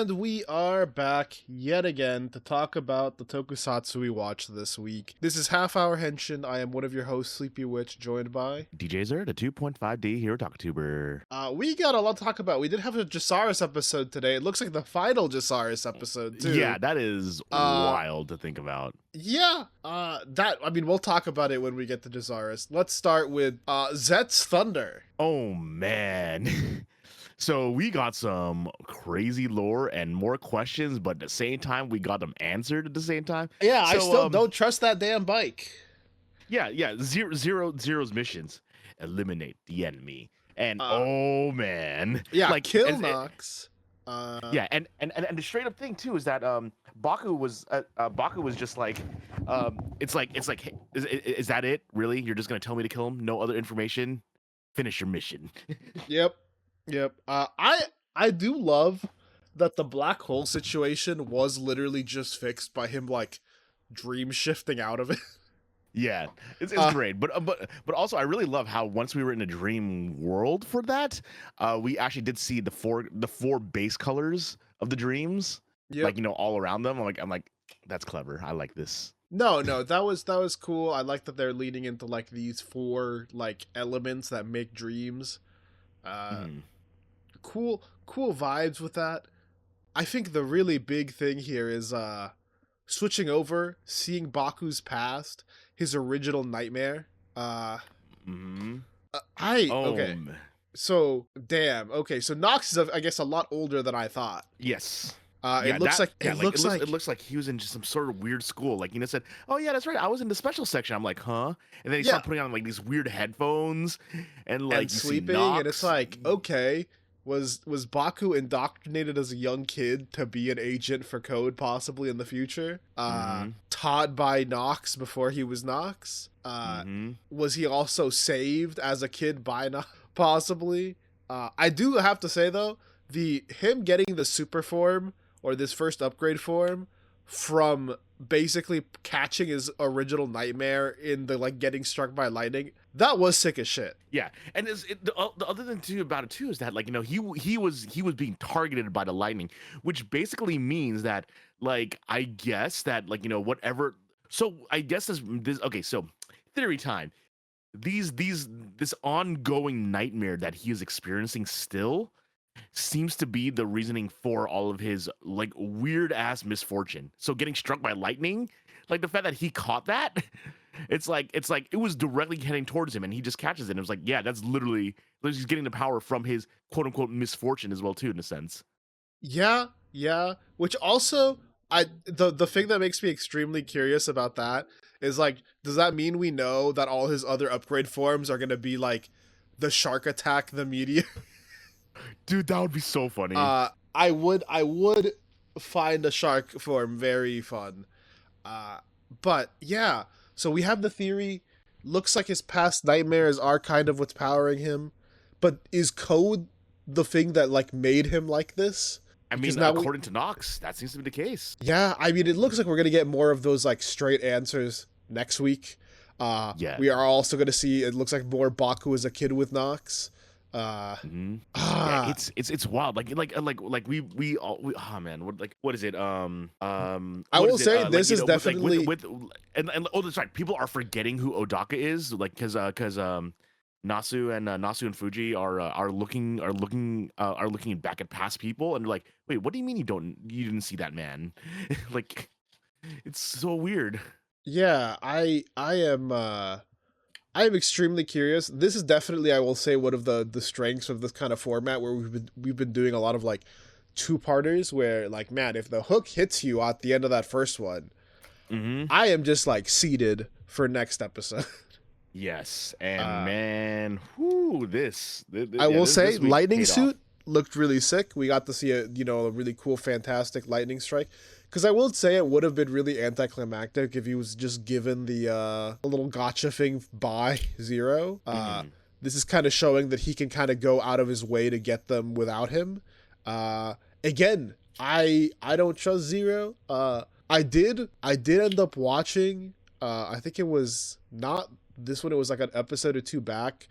And we are back yet again to talk about the tokusatsu we watched this week. This is Half Hour Henshin. I am one of your hosts, Sleepy Witch, joined by DJ Azure, the 2.5D Hero Talktuber. We got a lot to talk about. We did have a Jisariz episode today. It looks like the final Jisariz episode, too. Yeah, that is wild to think about. Yeah, we'll talk about it when we get to Jisariz. Let's start with Zeztz Thunder. Oh, man. So we got some crazy lore and more questions, but at the same time, we got them answered at the same time. Yeah, I still don't trust that damn bike. Yeah. Zero's missions: eliminate the enemy, and oh man, yeah, like kill Nox. Yeah, and the straight up thing too is that Baku was just like, it's like hey, is that it? Really? You're just gonna tell me to kill him? No other information? Finish your mission. Yep. I do love that the black hole situation was literally just fixed by him like dream shifting out of it. Yeah, it's great, but also I really love how once we were in a dream world for that, we actually did see the four base colors of the dreams, like all around them. I'm like that's clever. I like this. No, that was cool. I like that they're leading into like these four like elements that make dreams. Cool vibes with that. I think the really big thing here is switching over, seeing Baku's past, his original nightmare. Okay. So so Nox is I guess a lot older than I thought. Yes. It looks like he was in just some sort of weird school. Like, said, "Oh yeah, that's right. I was in the special section." I'm like, "Huh?" And then he started putting on like these weird headphones and like sleeping, and it's like, okay, was Baku indoctrinated as a young kid to be an agent for Code possibly in the future? Taught by Nox before he was Nox? Was he also saved as a kid by Nox? Possibly. I do have to say though, him getting the super form or this first upgrade form from basically catching his original nightmare in the like getting struck by lightning, that was sick as shit. Yeah, and the other thing too about it too is that like he was being targeted by the lightning, which basically means that like I guess that like whatever. So I guess this okay. So theory time. This ongoing nightmare that he is experiencing still seems to be the reasoning for all of his like weird ass misfortune. So getting struck by lightning, like the fact that he caught that, it's like it was directly heading towards him and he just catches it. And it was like, yeah, that's literally he's getting the power from his quote unquote misfortune as well too, in a sense. Yeah. Which also the thing that makes me extremely curious about that is like, does that mean we know that all his other upgrade forms are gonna be like the shark attack, the meteor? Dude, that would be so funny. I would find a shark form very fun. But yeah, so we have the theory. Looks like his past nightmares are kind of what's powering him. But is Code the thing that like made him like this? I mean, according to Nox, that seems to be the case. Yeah, I mean, it looks like we're gonna get more of those like straight answers next week. We are also gonna see. It looks like more Baku as a kid with Nox. Yeah, it's wild. Like we oh man, what is it? I will say this is definitely and oh, that's right. People are forgetting who Odaka is, like because Nasu and Fuji are looking back at past people and they're like, wait, what do you mean you didn't see that man? Like, it's so weird. Yeah, I am extremely curious. This is definitely, I will say, one of the strengths of this kind of format where we've been doing a lot of like two-parters where like, man, if the hook hits you at the end of that first one, I am just like seated for next episode. Yes, and man, whoo, I will say, lightning suit looked really sick. We got to see a really cool, fantastic lightning strike. Because I will say it would have been really anticlimactic if he was just given the little gotcha thing by Zero. This is kind of showing that he can kind of go out of his way to get them without him. Again, I don't trust Zero. I did end up watching. I think it was not this one. It was like an episode or two back.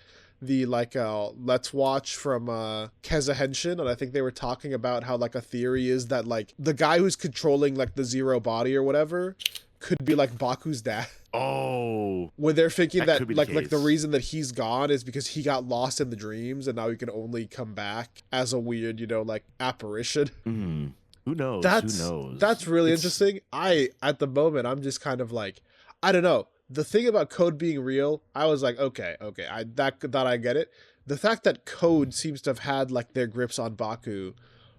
the like Let's Watch from Henshin, and I think they were talking about how like a theory is that like the guy who's controlling like the Zero body or whatever could be like Baku's dad. Oh, When they're thinking that like the case. reason that he's gone is because he got lost in the dreams and now he can only come back as a weird, you know, like apparition. Who knows? That's Who knows? that's really interesting. At the moment I'm just kind of like, I don't know. The thing about Code being real, I was like, okay, that I get it. The fact that Code seems to have had like their grips on Baku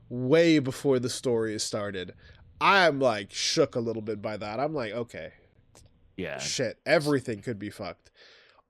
way before the story is started, I'm like shook a little bit by that. I'm like, okay, Yeah. shit, everything could be fucked.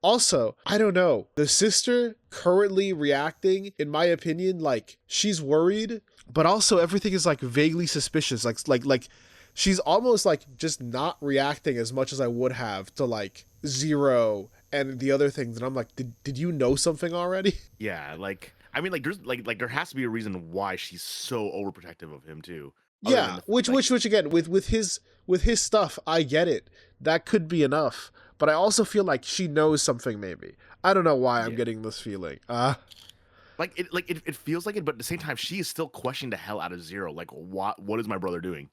Also, I don't know. The sister currently reacting, in my opinion, like she's worried, but also everything is like vaguely suspicious. Like she's almost like just not reacting as much as I would have to like Zero and the other things. And I'm like, did you know something already? Yeah. Like, I mean, like, there's like there has to be a reason why she's so overprotective of him too. Yeah, which again with his stuff, I get it. That could be enough. But I also feel like she knows something maybe. I don't know why I'm getting this feeling. It feels like it, but at the same time, she is still questioning the hell out of Zero. Like, what is my brother doing?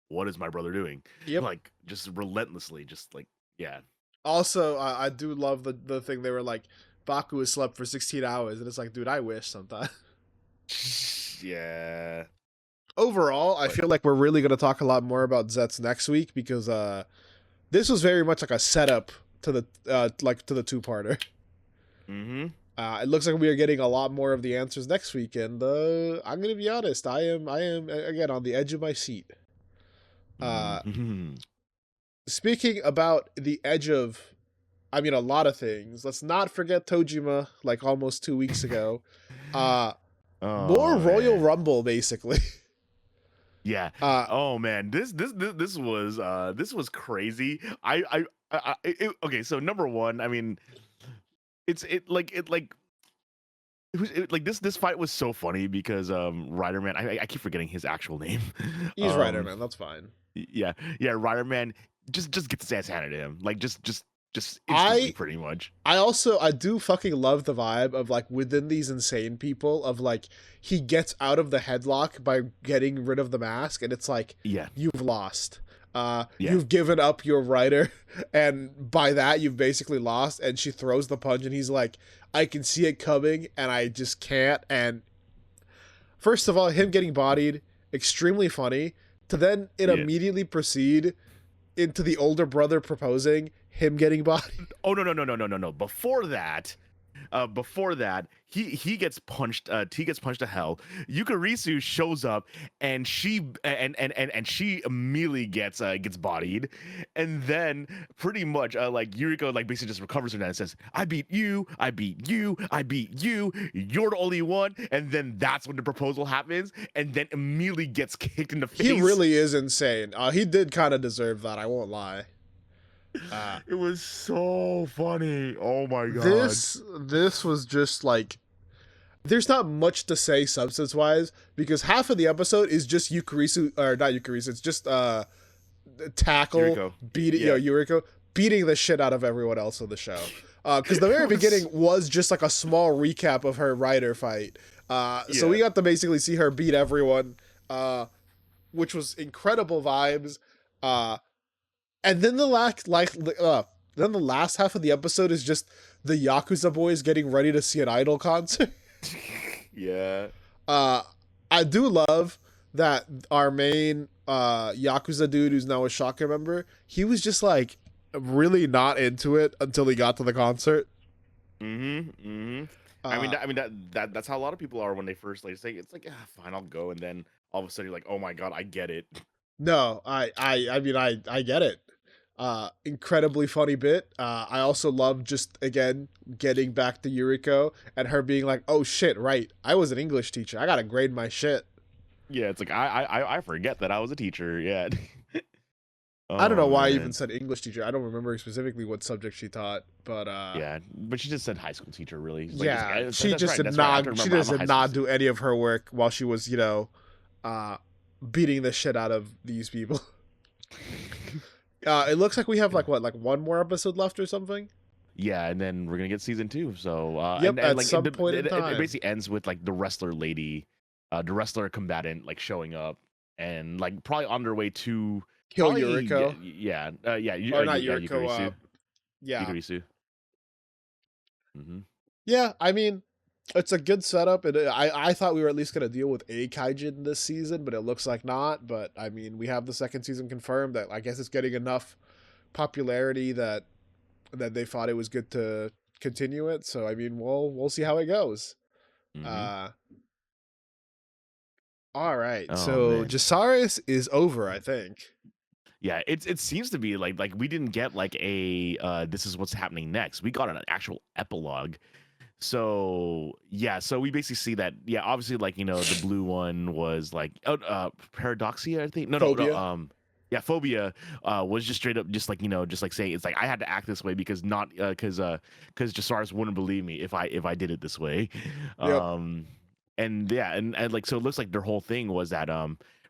What is my brother doing? Yep. Like, just relentlessly, just like, yeah. Also, I do love the thing they were like, Baku has slept for 16 hours, and it's like, dude, I wish sometimes. Yeah. Overall, I feel like we're really going to talk a lot more about Zeztz next week because this was very much like a setup to the two-parter. Mm-hmm. It looks like we are getting a lot more of the answers next week, and I'm going to be honest, I am again on the edge of my seat. Speaking about the edge of, I mean, a lot of things. Let's not forget Toujima, like almost 2 weeks ago. More Royal Rumble, basically. Yeah. Oh man, this was crazy. Okay. So number one, I mean, this fight was so funny because Rider Man, I keep forgetting his actual name. He's Rider Man. That's fine. Yeah. Rider Man just gets his ass handed to him, like just instantly, pretty much. I do fucking love the vibe of like within these insane people of like he gets out of the headlock by getting rid of the mask and it's like, yeah, you've lost. You've given up your rider, and by that you've basically lost. And she throws the punch, and he's like, "I can see it coming, and I just can't." And first of all, him getting bodied, extremely funny. To then immediately proceed into the older brother proposing, him getting bodied. Oh no! Before that, he gets punched. He gets punched to hell. Yukarisu shows up, and she immediately gets bodied, and then pretty much like Yuriko like basically just recovers from that and says, "I beat you. I beat you. I beat you. You're the only one." And then that's when the proposal happens, and then immediately gets kicked in the face. He really is insane. He did kind of deserve that. I won't lie. It was so funny. Oh my god. This was just like, there's not much to say substance wise because half of the episode is just Yukarisu, or not Yukarisu, it's just Tackle Yuriko. Yuriko beating the shit out of everyone else on the show. Because the very beginning was just like a small recap of her rider fight. So we got to basically see her beat everyone, which was incredible vibes. And then the last half of the episode is just the Yakuza boys getting ready to see an idol concert. Yeah. I do love that our main Yakuza dude, who's now a Shaka member, he was just like really not into it until he got to the concert. I mean that's how a lot of people are when they first like say it's like, fine, I'll go, and then all of a sudden you're like, oh my god, I get it. No, I mean I get it. Incredibly funny bit. I also love just again getting back to Yuriko and her being like, "Oh shit, right? I was an English teacher. I gotta grade my shit." Yeah, it's like I forget that I was a teacher. Yeah. I don't know why I even said English teacher. I don't remember specifically what subject she taught, but yeah, but she just said high school teacher. Really? Yeah, she just did not. She just did not do any of her work while she was, beating the shit out of these people. It looks like we have like one more episode left or something. yeah, and then we're gonna get season 2. So Yep, and at like some point in it time. basically ends with like the wrestler lady, the wrestler combatant like showing up and like probably on their way to Kill Yuriko. Or not Yuriko, Yukarisu. yeah. Yukarisu. Mm-hmm. Yeah, I mean, it's a good setup. And I thought we were at least going to deal with a kaijin this season, but it looks like not. But I mean, we have the second season confirmed that I guess it's getting enough popularity that they thought it was good to continue it. So I mean, we'll see how it goes. Mm-hmm. Uh all right. Oh So man. Jisariz is over, I think. Yeah, it seems to be like we didn't get like a this is what's happening next. We got an actual epilogue. So yeah, so we basically see that obviously like the blue one was like paradoxia, I think. No, Phobia. yeah, phobia was just straight up just like just like saying it's like I had to act this way because not because Jisariz wouldn't believe me if I did it this way. Yep. And yeah, and like so it looks like their whole thing was that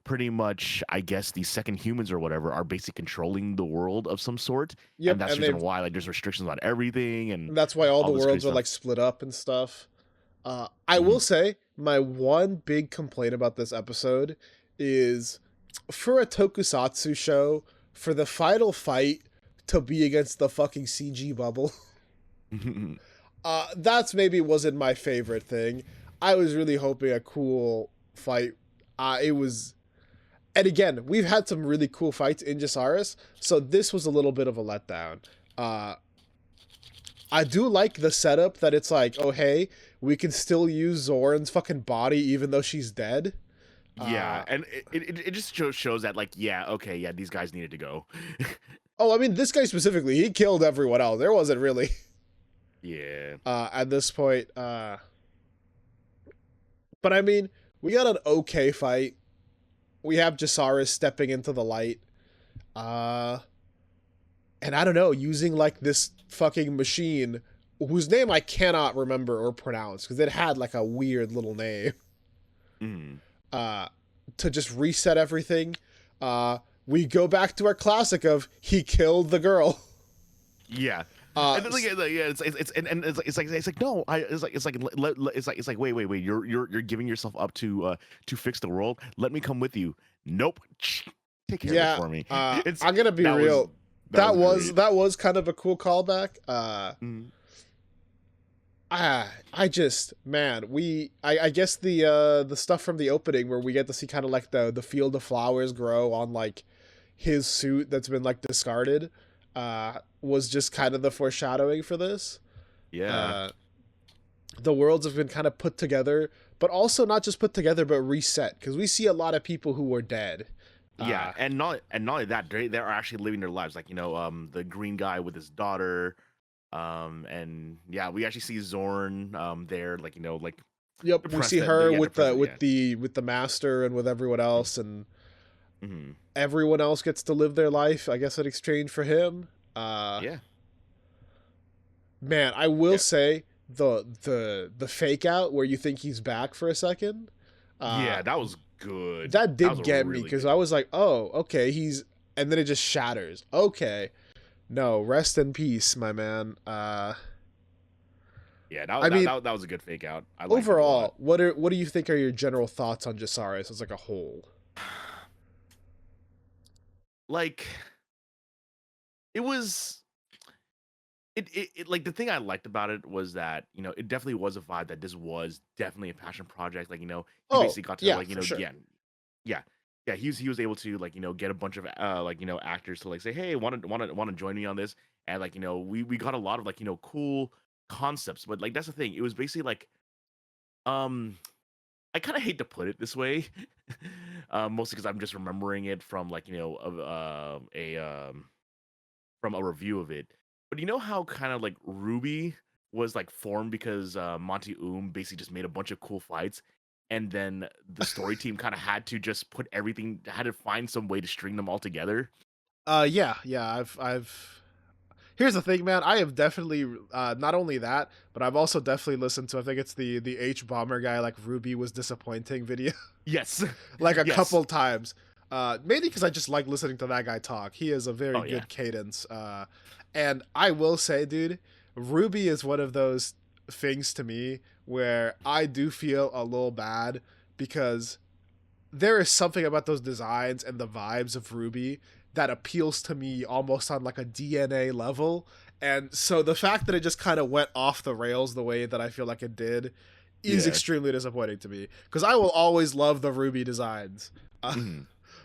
pretty much I guess the second humans or whatever are basically controlling the world of some sort. Yep. And that's And the reason why like there's restrictions on everything and that's why all all the this crazy worlds are stuff. like split up and stuff. I will Mhm. say my one big complaint about this episode is for a tokusatsu show, for the final fight to be against the fucking CG bubble. That's maybe wasn't my favorite thing. I was really hoping a cool fight. It was, and again, we've had some really cool fights in Jisariz, so this was a little bit of a letdown. I do like the setup that it's like, oh hey, we can still use Zoran's fucking body even though she's dead. Yeah, and it just shows that like okay, these guys needed to go. Oh, I mean, this guy specifically, he killed everyone else. There wasn't really. Yeah. At this point. But I mean, we got an okay fight. We have Jisariz stepping into the light. And I don't know, using like this fucking machine whose name I cannot remember or pronounce because it had like a weird little name. Mm. To just reset everything. We go back to our classic of he killed the girl. Yeah. And then, it's like no, it's like wait, you're giving yourself up to fix the world. Let me come with you. Nope. Take care of it for me. I'm gonna be real. That was kind of a cool callback. I just, man, I guess the stuff from the opening where we get to see kind of like the field of flowers grow on like his suit that's been like discarded was just kind of the foreshadowing for this. Yeah. The worlds have been kind of put together, but also not just put together but reset because we see a lot of people who were dead. Yeah, and not only that, they're actually living their lives. Like the green guy with his daughter, and yeah, we actually see Zorn there, like like. Yep, we see her with the master and with everyone else, and everyone else gets to live their life, I guess, in exchange for him. Yeah. Man, I will say the fake out where you think he's back for a second. Yeah, that was good. That did get me because I was like, oh, okay, and then it just shatters. Okay, no, rest in peace, my man. Yeah, that was a good fake out. Overall, what do you think are your general thoughts on Jisariz as like a whole? Like, it was. It like the thing I liked about it was that it definitely was a vibe that this was definitely a passion project. Like he basically got to sure. He was able to get a bunch of actors to like say, hey, want to join me on this, and we got a lot of cool concepts. But like that's the thing, it was basically like I kind of hate to put it this way, mostly because I'm just remembering it from from a review of it. But you know how kind of like Ruby was like formed because Monty basically just made a bunch of cool fights, and then the story team kind of had to just had to find some way to string them all together. Yeah. I've. Here's the thing, man. I have definitely not only that, but I've also definitely listened to. I think it's the H Bomber guy, like Ruby was disappointing video. Yes, like a couple times. Mainly because I just like listening to that guy talk. He has a very good cadence. And I will say, dude, Ruby is one of those things to me where I do feel a little bad because there is something about those designs and the vibes of Ruby that appeals to me almost on like a DNA level. And so the fact that it just kind of went off the rails the way that I feel like it did is Yeah. extremely disappointing to me because I will always love the Ruby designs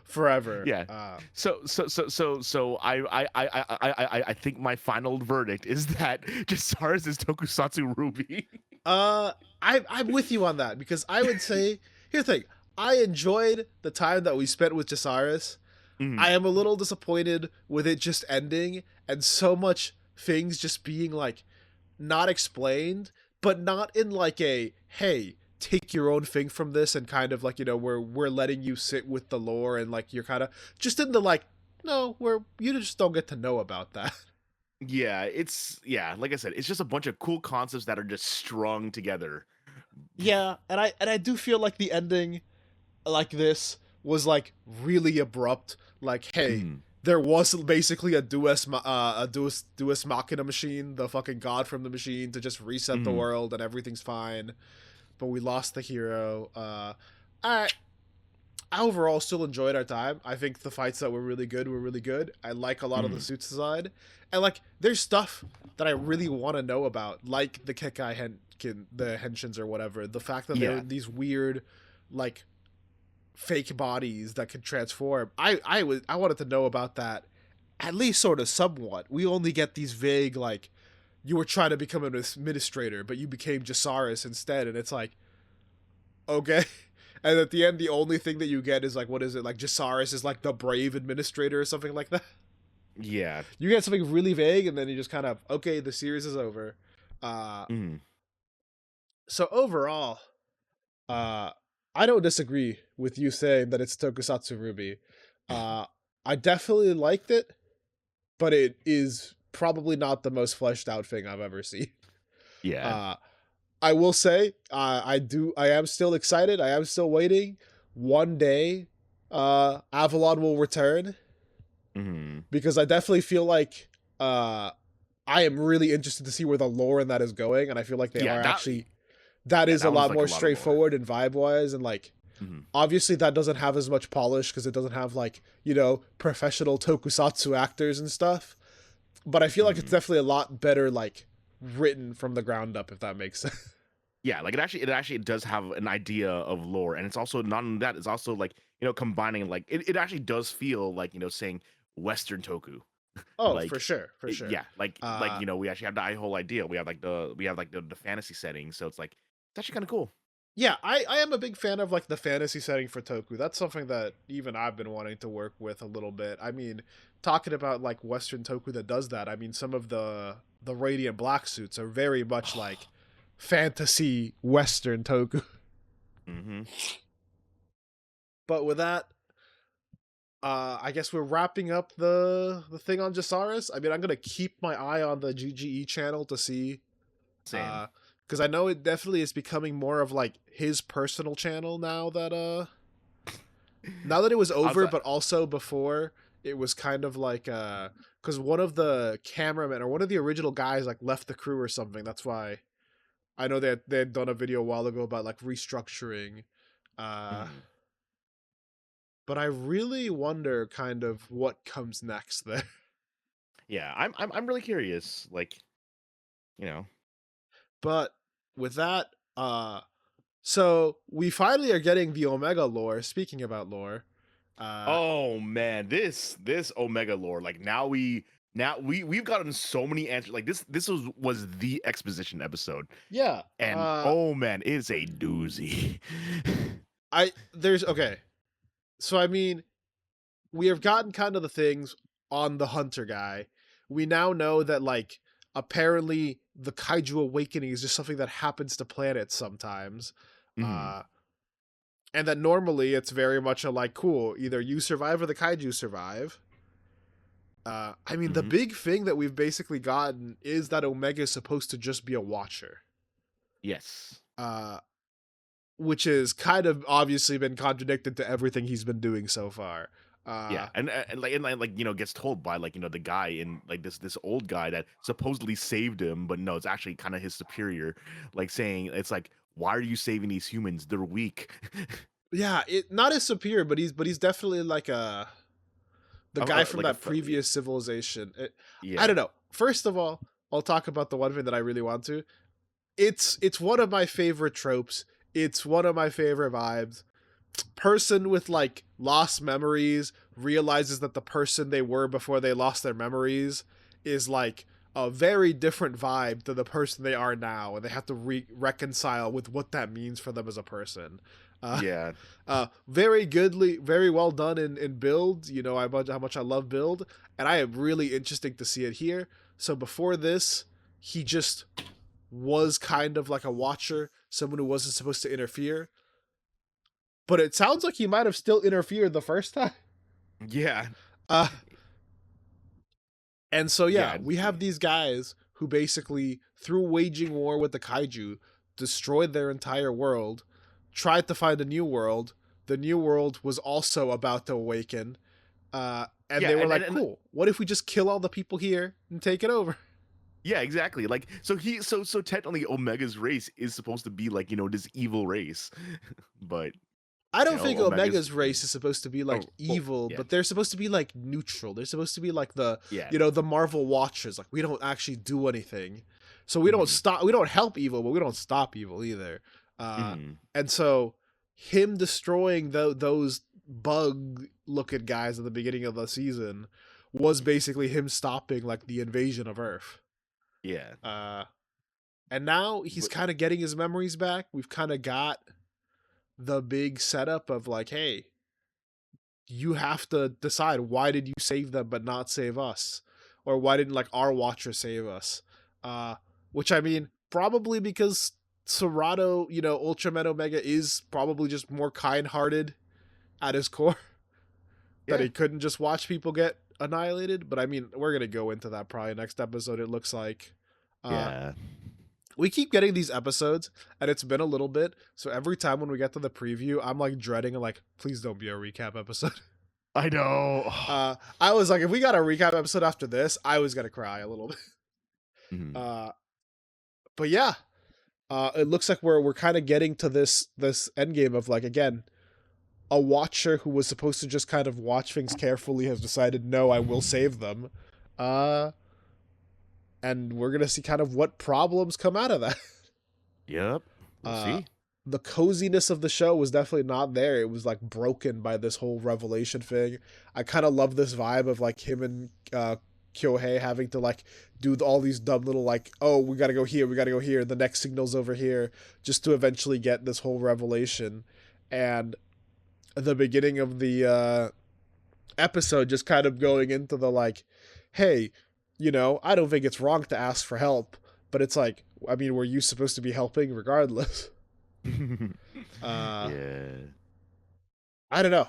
forever. Yeah. I think my final verdict is that Jisariz is Tokusatsu Ruby. I'm with you on that because I would say here's the thing. I enjoyed the time that we spent with Jisariz. I am a little disappointed with it just ending and so much things just being like not explained, but not in like a hey, take your own thing from this and kind of like, you know, we're letting you sit with the lore and like you're kind of just in the like no, where you just don't get to know about that. Yeah, like I said, it's just a bunch of cool concepts that are just strung together. Yeah, and I do feel like the ending like this was like really abrupt. Like, hey, there was basically a Deus Machina machine, the fucking god from the machine, to just reset the world and everything's fine. But we lost the hero. I overall still enjoyed our time. I think the fights that were really good were really good. I like a lot of the suits design, and like there's stuff that I really want to know about, like the Kekai the Henshins or whatever. The fact that they're these weird, like fake bodies that can transform. I wanted to know about that at least sort of somewhat. We only get these vague like you were trying to become an administrator but you became Jisariz instead, and it's like okay. And at the end the only thing that you get is like what is it, like Jisariz is like the brave administrator or something like that. Yeah. You get something really vague and then you just kind of okay, the series is over. So overall I don't disagree with you saying that it's Tokusatsu Ruby. I definitely liked it, but it is probably not the most fleshed out thing I've ever seen. Yeah. I will say, I am still excited. I am still waiting. One day, Avalon will return because I definitely feel like I am really interested to see where the lore in that is going, and I feel like they are actually. That is a lot more straightforward and vibe-wise, and like obviously that doesn't have as much polish because it doesn't have like, you know, professional tokusatsu actors and stuff. But I feel like it's definitely a lot better like written from the ground up, if that makes sense. Yeah, like it actually does have an idea of lore, and it's also not only that, it's also like, you know, combining like it actually does feel like, you know, saying Western Toku. Oh, Like for sure, for sure. yeah, like you know, we actually have the whole idea. We have like the fantasy setting, so it's like it's actually kind of cool. Yeah, I am a big fan of like the fantasy setting for Toku. That's something that even I've been wanting to work with a little bit. I mean, talking about like Western Toku that does that, I mean some of the Radiant Black suits are very much like fantasy Western Toku. But with that, I guess we're wrapping up the thing on Jisariz. I mean, I'm gonna keep my eye on the GGE channel to see, because I know it definitely is becoming more of like his personal channel now that it was over, but also before it was kind of like because one of the cameramen or one of the original guys like left the crew or something. That's why I know that they had done a video a while ago about like restructuring. But I really wonder kind of what comes next there. Yeah, I'm really curious, like, you know. But with that, so we finally are getting the Omega lore. Speaking about lore, oh man, this Omega lore, like we've gotten so many answers. Like this was the exposition episode. Yeah, and oh man, it's a doozy. Okay. So I mean, we have gotten kind of the things on the Hunter guy. We now know that like apparently the Kaiju awakening is just something that happens to planets sometimes. And that normally it's very much a like cool, either you survive or the Kaiju survive. I mean, the big thing that we've basically gotten is that Omega is supposed to just be a watcher. Yes. Which is kind of obviously been contradicted to everything he's been doing so far. Uh, Yeah, and you know, gets told by like, you know, the guy in like this old guy that supposedly saved him, but no, it's actually kind of his superior, like saying it's like, why are you saving these humans? They're weak. yeah, it not his superior, but he's definitely like the guy from Like a that friendly, previous civilization. I yeah, don't know. First of all, I'll talk about the one thing that I really want to. It's one of my favorite tropes. It's one of my favorite vibes. Person with like lost memories realizes that the person they were before they lost their memories is like a very different vibe to the person they are now, and they have to reconcile with what that means for them as a person. Uh, yeah, very goodly, very well done in build. You know how much I love build, and I am really interesting to see it here. So before this, he just was kind of like a watcher, someone who wasn't supposed to interfere. But it sounds like he might have still interfered the first time. yeah, Uh, and so yeah, yeah, we have these guys who basically, through waging war with the kaiju, destroyed their entire world, tried to find a new world. The new world was also about to awaken. And yeah, they were and like, cool, what if we just kill all the people here and take it over? yeah, exactly. Like, so technically, Omega's race is supposed to be like, you know, this evil race, but I you don't know, think Omega's, Omega's race is supposed to be like oh, evil, yeah, but they're supposed to be like neutral. They're supposed to be like the, yeah, the Marvel Watchers. Like, we don't actually do anything. So hmm we don't help evil, but we don't stop evil either. Uh hmm and so him destroying those bug looking guys at the beginning of the season was basically him stopping like the invasion of Earth. yeah, Uh and now he's but kind of getting his memories back. We've kind of got the big setup of like, hey, you have to decide, why did you save them but not save us, or why didn't like our watcher save us? uh which I mean, probably because Sorato, Ultraman Omega is probably just more kind-hearted at his core, that yeah, he couldn't just watch people get annihilated. But I mean, we're gonna go into that probably next episode, it looks like. uh yeah. we keep getting these episodes, and it's been a little bit, so every time when we get to the preview, I'm like dreading, like, please don't be a recap episode. I know. I was like, if we got a recap episode after this, I was gonna cry a little bit. Mhm. Uh, but yeah, it looks like we're kind of getting to this end game of like, again, a watcher who was supposed to just kind of watch things carefully has decided, no, I will save them. Uh, and we're gonna see kind of what problems come out of that. Yep, we'll Uh, see. the coziness of the show was definitely not there. It was like broken by this whole revelation thing. I kind of love this vibe of like him and Kyohei having to like do all these dumb little like, oh, we gotta go here, we gotta go here, the next signal's over here, just to eventually get this whole revelation. And the beginning of the episode just kind of going into the like, hey, I don't think it's wrong to ask for help, but it's like, I mean, were you supposed to be helping regardless? uh Yeah. I don't know.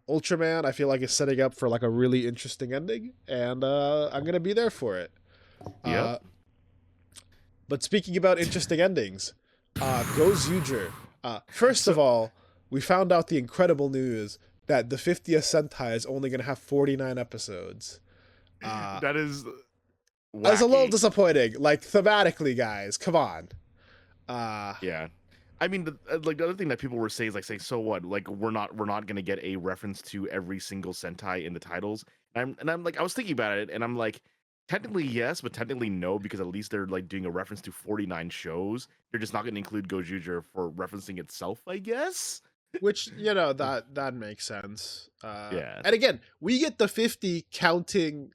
Ultraman, I feel like is setting up for like a really interesting ending, and I'm gonna be there for it. Yep. Uh, but speaking about interesting endings, Goes Yuger. First of So all, we found out the incredible news that the 50th Sentai is only gonna have 49 episodes. Uh, that is I was a little wacky. disappointing. Like, thematically, guys, come on. Yeah. I mean, like the other thing that people were saying is like saying, so what? Like we're not gonna get a reference to every single Sentai in the titles. And I'm like, I was thinking about it, and I'm like, technically yes, but technically no, because at least they're like doing a reference to 49 shows. They're just not gonna include Gojuger for referencing itself, I guess. Which, that makes sense. Yeah. And again, we get the 50 counting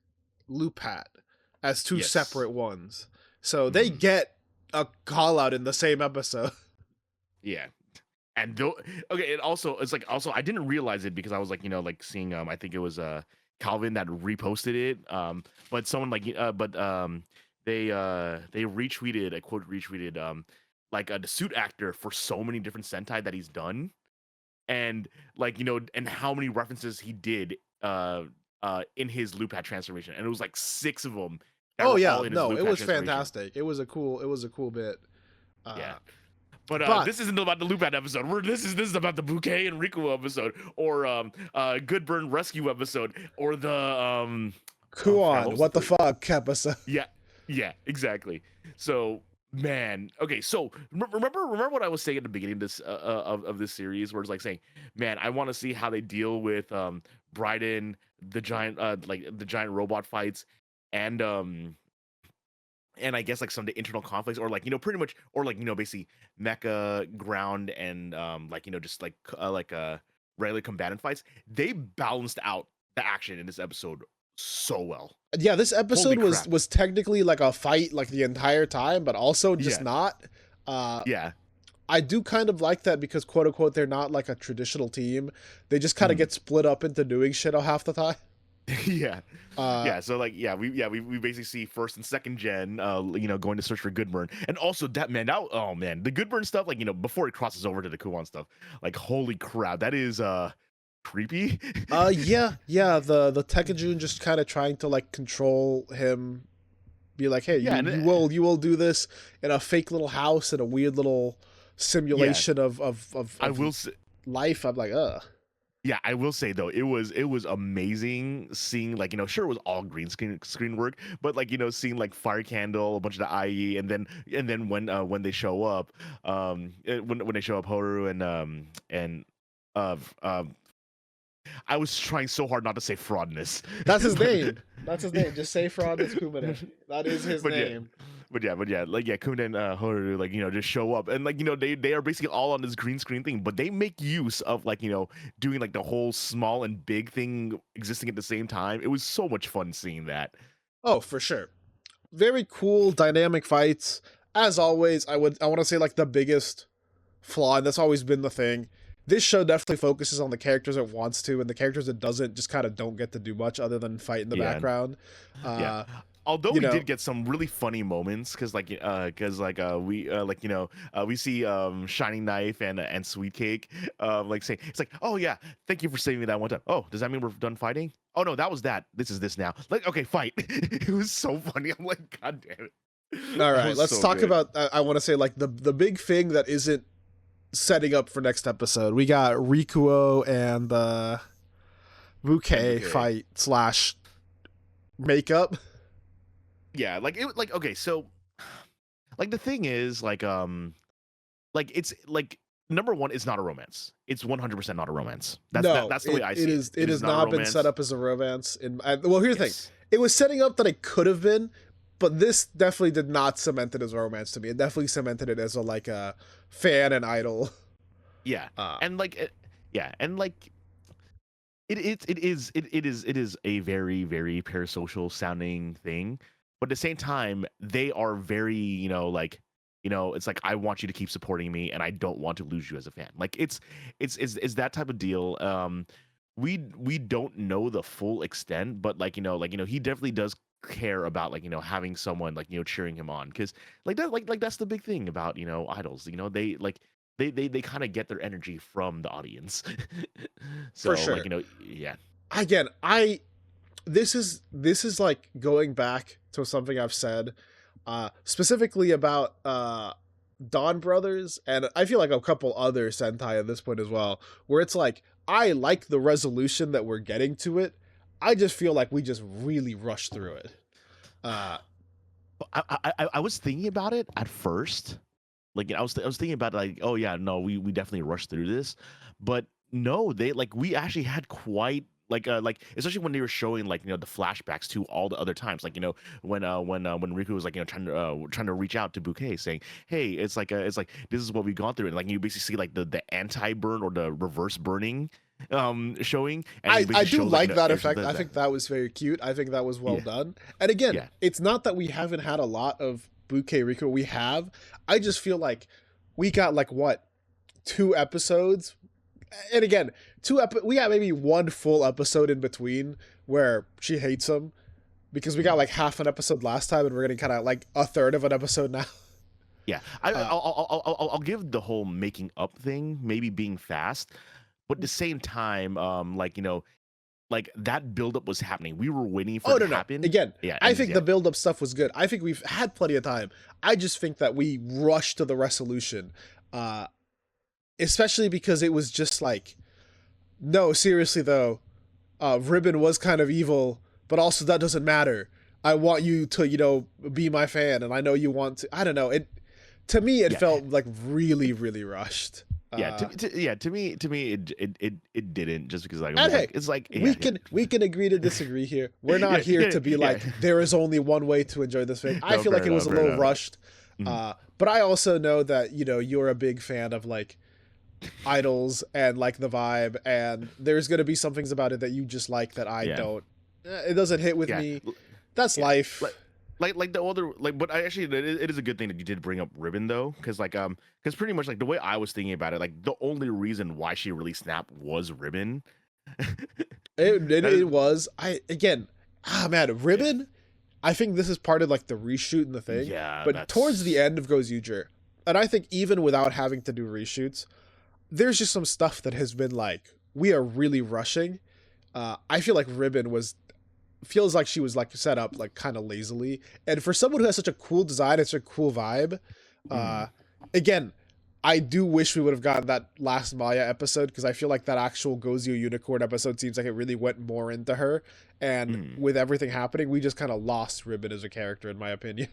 Lupat as two Yes. separate ones, so they Mhm. get a call out in the same episode. Yeah. And okay, it also it's like also I didn't realize it because I was like, you know, like seeing I think it was Calvin that reposted it. But someone like they retweeted, I quote retweeted like the suit actor for so many different Sentai that he's done, and like, you know, and how many references he did in his Lupat transformation. And it was like 6 of them that Oh were yeah, all in his no, it Lupat was transformation. fantastic. It was a cool bit. Yeah. Uh, But But this isn't about the Lupin episode. This is about the Bouquet and RIkuo episode, or Good Burn Rescue episode, or the oh, crap, what Kuon, was what the third? fuck episode? Yeah, yeah, exactly. So man, okay, so remember what I was saying at the beginning of this of this series, where it's like saying, man, I want to see how they deal with Bryden, the giant like the giant robot fights, and I guess like some of the internal conflicts, or like pretty much, or like basically mecha ground and like just like regular combatant fights. They balanced out the action in this episode so well. Yeah, this episode Holy was crap. was technically like a fight like the entire time, but also just Yeah. not. Yeah. I do kind of like that because quote unquote they're not like a traditional team. They just kind of Mhm. get split up into doing shit half the time. Yeah. Uh, Yeah, so like we basically see first and second gen going to search for Goodburn. And also that man, now oh man, the Goodburn stuff, like before it crosses over to the Kuon stuff, like holy crap, that is creepy. yeah, the Tekajun just kind of trying to like control him, be like, hey, Yeah, you will do this in a fake little house in a weird little simulation of I will say, life. I'm like, yeah, I will say though, it was amazing seeing like sure it was all green screen work, but like seeing like Fire Candle, a bunch of the IE, and then when they show up, when they show up Horu and I was trying so hard not to say fraudness. that's his name. That's his name. Just say fraud. It's Kumine. That is his But yeah. name. But yeah, like Kun and Horu, like just show up, and like they are basically all on this green screen thing, but they make use of like doing like the whole small and big thing existing at the same time. It was so much fun seeing that. Oh, for sure. Very cool, dynamic fights. As always, I want to say like the biggest flaw, and that's always been the thing. This show definitely focuses on the characters it wants to, and the characters it doesn't just kind of don't get to do much other than fight in the Yeah. background. Yeah. Although we did get some really funny moments, because we we see Shining Knife and Sweet Cake like saying, it's like, oh yeah, thank you for saving me that one time. Oh, does that mean we're done fighting? Oh no, that was that. This is this now. Like, okay, fight. It was so funny. I'm like, god damn it. All That right, was let's so talk good. about. I want to say like the big thing that isn't setting up for next episode. We got RIkuo and Bouquet Bouquet. fight slash makeup. Yeah, like it like okay, so like the thing is like it's like number one, it's not a romance. It's 100% not a romance. That's the way I see it. It has a not been romance. set up as a romance. Well, here's the thing. Yes. It was setting up that it could have been, but this definitely did not cement it as a romance to me. It definitely cemented it as a like a fan and idol. Yeah. Uh, And like yeah, and like it is a very very parasocial sounding thing, but at the same time they are very it's like, I want you to keep supporting me and I don't want to lose you as a fan. Like it's that type of deal. We don't know the full extent, but like he definitely does care about like having someone like cheering him on, because like that like that's the big thing about idols. They like they kind of get their energy from the audience. So For sure. like yeah. Again, this is like going back to something I've said, specifically about Dawn Brothers, and I feel like a couple other Sentai at this point as well, where it's like, I like the resolution that we're getting to it. I just feel like we just really rushed through it. I was thinking about it at first. Like I was thinking about it, like, oh yeah, no, we definitely rushed through this, but no, they like we actually had quite like especially when they were showing like the flashbacks to all the other times, like when Riku was like trying to reach out to Bouquet saying, hey, it's like this is what we've gone through, and like you basically see like the anti burn or the reverse burning showing. And I it basically do shows, like that there's effect. I think that was very cute. I think that was well Yeah. done. And again, Yeah. it's not that we haven't had a lot of Bouquet RIkuo. We have. I just feel like we got like what, 2 episodes, and again, we got maybe 1 full episode in between where she hates him, because we got like half an episode last time, and we're getting kind of like a third of an episode now. Yeah, I'll give the whole making up thing maybe being fast, but at the same time, like that buildup was happening. We were waiting for it to happen. Again, Yeah, I and think the build-up stuff was good. I think we've had plenty of time. I just think that we rushed to the resolution. Uh, especially because it was just like, no, seriously though, Ribbon was kind of evil, but also that doesn't matter. I want you to, be my fan, and I know you want to. I don't know. It to me, it felt like really, really rushed. Yeah, to me, it didn't, just because like, And hey, it's like we can agree to disagree here. We're not here to be like there is only one way to enjoy this thing. I feel like it was a little rushed, but I also know that you're a big fan of like idols and like the vibe, and there's gonna be some things about it that you just like that I don't. It doesn't hit with me. That's life. Like the older, but I actually, it is a good thing that you did bring up Ribbon though, because because pretty much like the way I was thinking about it, like the only reason why she really snapped was Ribbon. It was Ribbon. I think this is part of like the reshoot and the thing. Yeah, but towards the end of Goes Ujer, and I think even without having to do reshoots, there's just some stuff that has been like, we are really rushing. I feel like Ribbon feels like she was like set up like kind of lazily, and for someone who has such a cool design, it's a cool vibe. Again, I do wish we would have gotten that last Maya episode, because I feel like that actual Gozio Unicorn episode seems like it really went more into her, and with everything happening, we just kind of lost Ribbon as a character, in my opinion.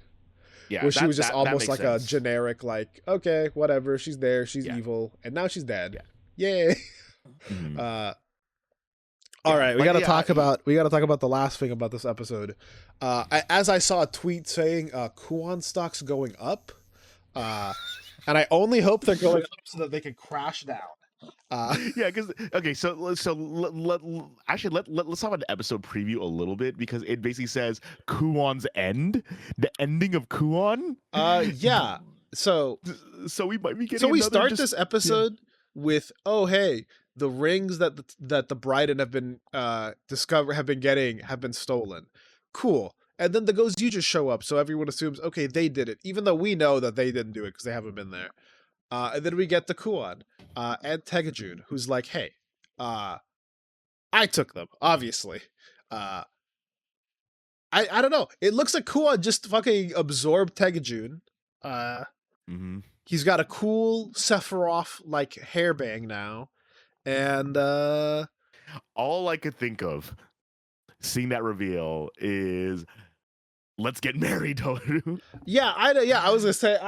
Yeah, where she was just almost like a generic, like, okay, whatever, she's there, she's evil, and now she's dead. Yay. All right, we got to talk about the last thing about this episode. As I saw a tweet saying Kuon stocks going up, and I only hope they're going up so that they can crash down. Because let's talk about the episode preview a little bit, because it basically says Kuon's end, the ending of Kuon. So we might be getting. So we start this episode with, oh hey, the rings that the Bryden have been have been stolen. Cool. And then the Gozyujas show up, so everyone assumes, okay, they did it, even though we know that they didn't do it because they haven't been there. And then we get the Kuon and Tegajun, who's like, hey, I took them, obviously. I don't know. It looks like Kuon just fucking absorbed Tegajun. He's got a cool Sephiroth like hairbang now. And all I could think of seeing that reveal is, let's get married, Toru. I was gonna say,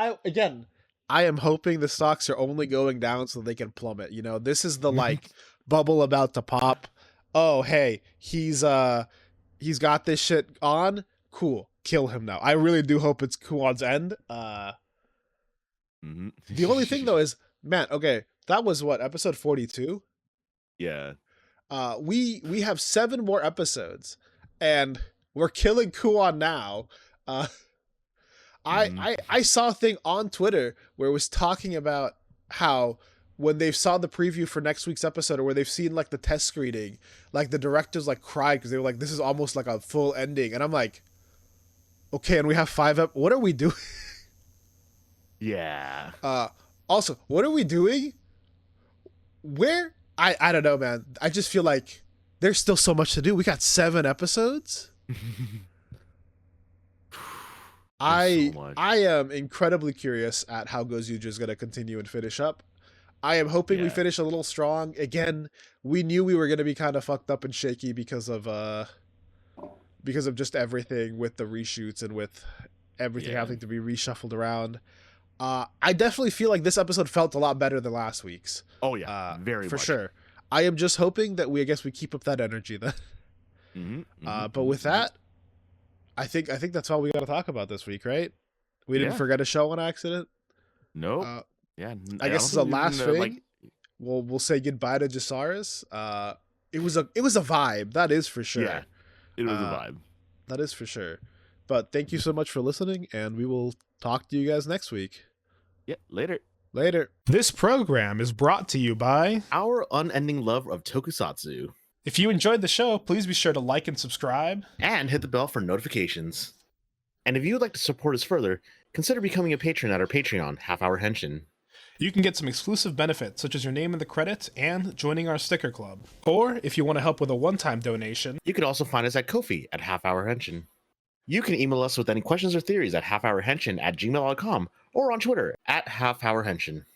I am hoping the stocks are only going down so they can plummet. This is the like bubble about to pop. Oh hey, he's got this shit on. Cool, kill him now. I really do hope it's Kuon's end. The only thing though is, man, okay, that was what, episode 42? Yeah. We have 7 more episodes, and we're killing Kuon now. I saw a thing on Twitter where it was talking about how when they saw the preview for next week's episode, or where they've seen like the test screening, like the directors like cried because they were like, this is almost like a full ending, and I'm like, okay, and we have 5 what are we doing? Yeah. Also, what are we doing? Where? I don't know, man. I just feel like there's still so much to do. We got 7 episodes. I am incredibly curious at how Gozyuja is going to continue and finish up. I am hoping we finish a little strong. Again, we knew we were going to be kind of fucked up and shaky because of just everything with the reshoots and with everything having to be reshuffled around. I definitely feel like this episode felt a lot better than last week's. Oh yeah, very for much. Sure. I am just hoping that we keep up that energy then. But with that, I think that's all we got to talk about this week, right? We didn't forget a show on accident. Nope. I guess it's the last thing. We'll say goodbye to Jisariz. It was a vibe, that is for sure. Yeah, it was a vibe. That is for sure. But thank you so much for listening, and we will talk to you guys next week. Yeah, later. This program is brought to you by our unending love of tokusatsu. If you enjoyed the show, please be sure to like and subscribe. And hit the bell for notifications. And if you would like to support us further, consider becoming a patron at our Patreon, Half Hour Henshin. You can get some exclusive benefits, such as your name in the credits and joining our sticker club. Or, if you want to help with a one-time donation, you can also find us at Ko-fi at Half Hour Henshin. You can email us with any questions or theories at halfhourhenshin@gmail.com or on Twitter at halfhourhenshin.